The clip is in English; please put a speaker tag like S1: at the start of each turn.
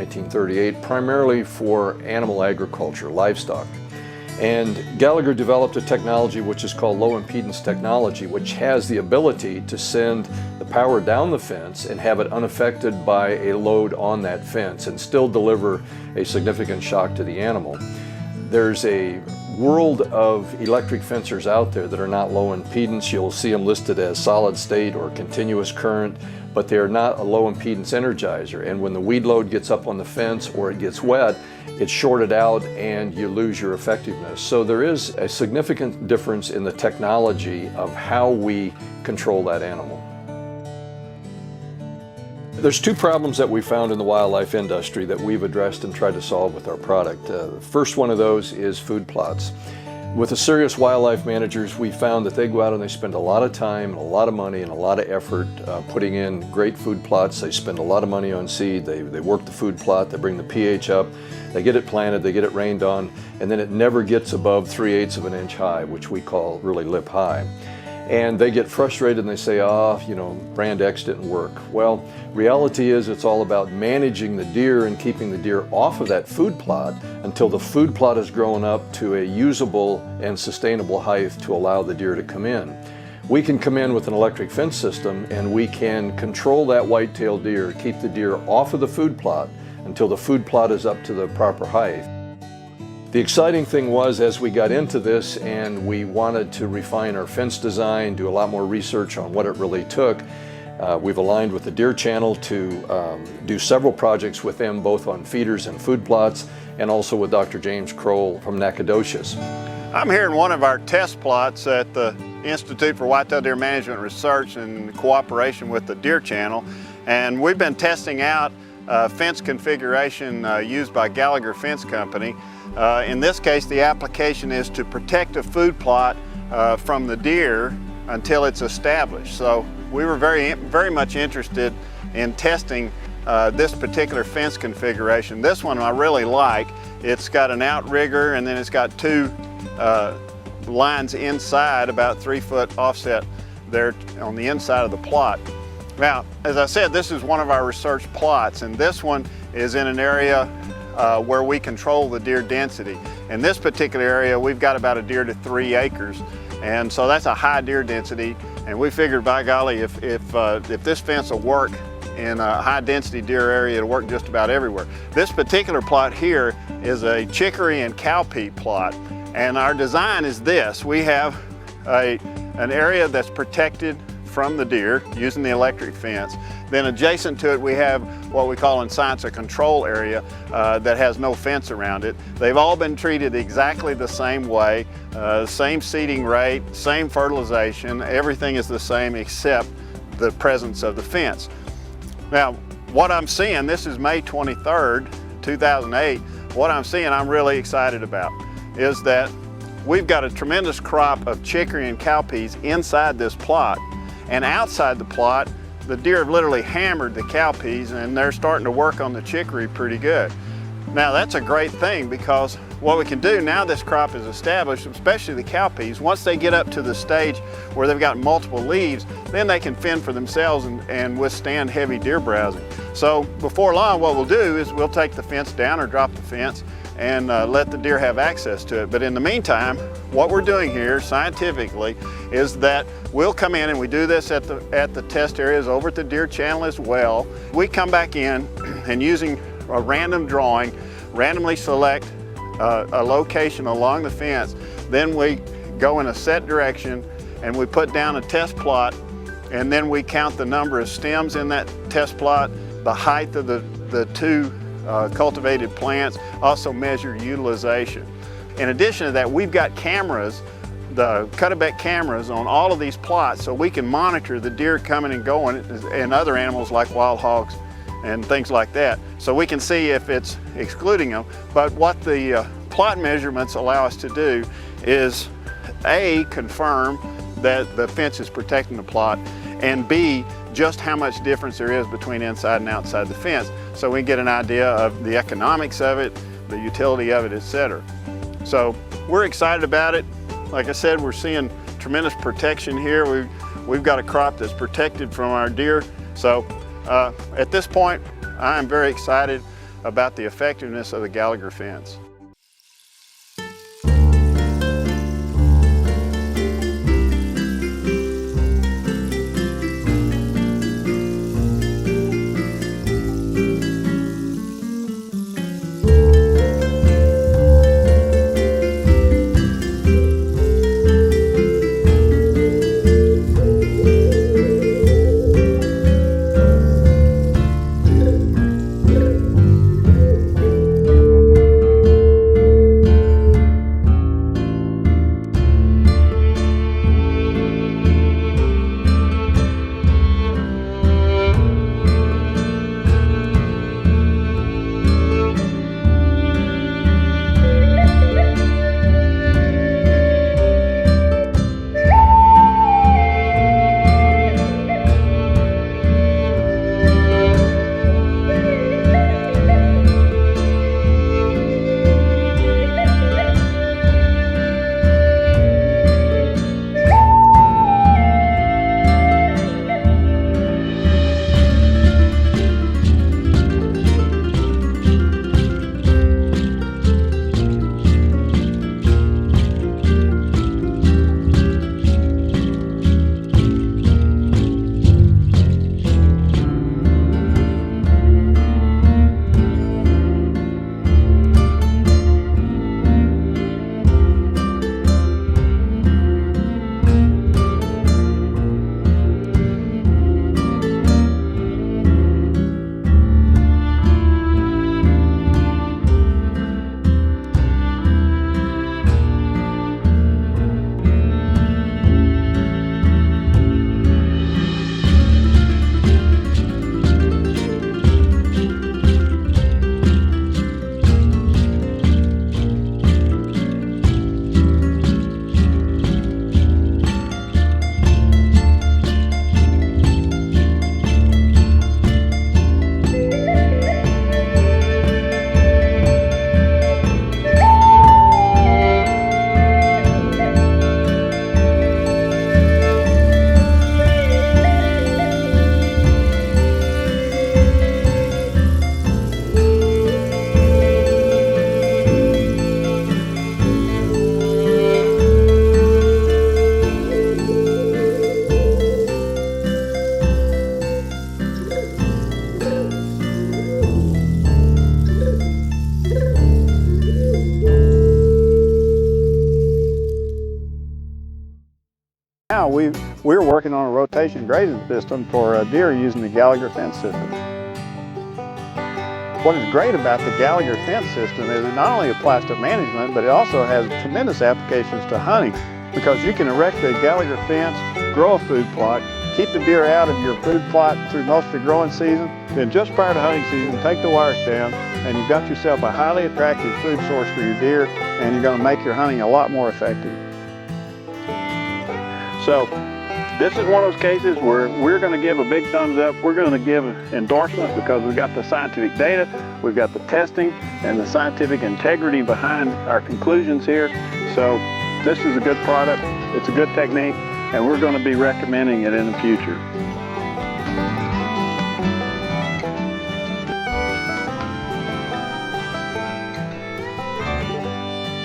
S1: 1938, primarily for animal agriculture, livestock. And Gallagher developed a technology which is called low impedance technology, which has the ability to send the power down the fence and have it unaffected by a load on that fence and still deliver a significant shock to the animal. There's a world of electric fencers out there that are not low impedance. You'll see them listed as solid state or continuous current, but they're not a low impedance energizer. And when the weed load gets up on the fence or it gets wet, it's shorted out and you lose your effectiveness. So there is a significant difference in the technology of how we control that animal. There's two problems that we found in the wildlife industry that we've addressed and tried to solve with our product. The first one of those is food plots. With the serious wildlife managers, we found that they go out and they spend a lot of time and a lot of money and a lot of effort putting in great food plots. They spend a lot of money on seed. They work the food plot, they bring the pH up, they get it planted, they get it rained on, and then it never gets above 3/8 of an inch high, which we call really lip high. And they get frustrated and they say, brand X didn't work. Well, reality is it's all about managing the deer and keeping the deer off of that food plot until the food plot has grown up to a usable and sustainable height to allow the deer to come in. We can come in with an electric fence system and we can control that white-tailed deer, keep the deer off of the food plot until the food plot is up to the proper height. The exciting thing was, as we got into this and we wanted to refine our fence design, do a lot more research on what it really took, we've aligned with the Deer Channel to do several projects with them, both on feeders and food plots, and also with Dr. James Kroll from Nacogdoches.
S2: I'm here in one of our test plots at the Institute for Whitetail Deer Management Research in cooperation with the Deer Channel, and we've been testing out fence configuration used by Gallagher Fence Company. In this case, the application is to protect a food plot from the deer until it's established. So we were very much interested in testing this particular fence configuration. This one I really like. It's got an outrigger and then it's got two lines inside, about 3-foot offset there on the inside of the plot. Now, as I said, this is one of our research plots, and this one is in an area where we control the deer density. In this particular area, we've got about a deer to 3 acres, and so that's a high deer density. And we figured, by golly, if this fence will work in a high density deer area, it'll work just about everywhere. This particular plot here is a chicory and cowpea plot, and our design is this. We have an area that's protected from the deer using the electric fence. Then adjacent to it we have what we call in science a control area that has no fence around it. They've all been treated exactly the same way, same seeding rate, same fertilization, everything is the same except the presence of the fence. Now what I'm seeing, this is May 23rd, 2008, what I'm seeing I'm really excited about is that we've got a tremendous crop of chicory and cowpeas inside this plot. And outside the plot, the deer have literally hammered the cowpeas and they're starting to work on the chicory pretty good. Now that's a great thing because what we can do now this crop is established, especially the cowpeas, once they get up to the stage where they've got multiple leaves, then they can fend for themselves and withstand heavy deer browsing. So before long what we'll do is we'll take the fence down or drop the fence and let the deer have access to it. But in the meantime, what we're doing here scientifically is that we'll come in and we do this at the test areas over at the Deer Channel as well. We come back in and using a random drawing, randomly select a location along the fence. Then we go in a set direction and we put down a test plot, and then we count the number of stems in that test plot, the height of the two cultivated plants, also measure utilization. In addition to that, we've got cameras, the Cut-A-Beck cameras on all of these plots, so we can monitor the deer coming and going and other animals like wild hogs and things like that. So we can see if it's excluding them. But what the plot measurements allow us to do is A, confirm that the fence is protecting the plot, and B, just how much difference there is between inside and outside the fence, so we get an idea of the economics of it, the utility of it, etc. So we're excited about it. Like I said, we're seeing tremendous protection here. We've got a crop that's protected from our deer. So at this point, I'm very excited about the effectiveness of the Gallagher fence. Now we're working on a rotation grazing system for deer using the Gallagher fence system. What is great about the Gallagher fence system is it not only applies to management, but it also has tremendous applications to hunting, because you can erect a Gallagher fence, grow a food plot, keep the deer out of your food plot through most of the growing season, then just prior to hunting season, take the wires down, and you've got yourself a highly attractive food source for your deer, and you're going to make your hunting a lot more effective.
S3: So this is one of those cases where we're going to give a big thumbs up. We're going to give endorsements because we've got the scientific data, we've got the testing, and the scientific integrity behind our conclusions here. So this is a good product, it's a good technique, and we're going to be recommending it in the future.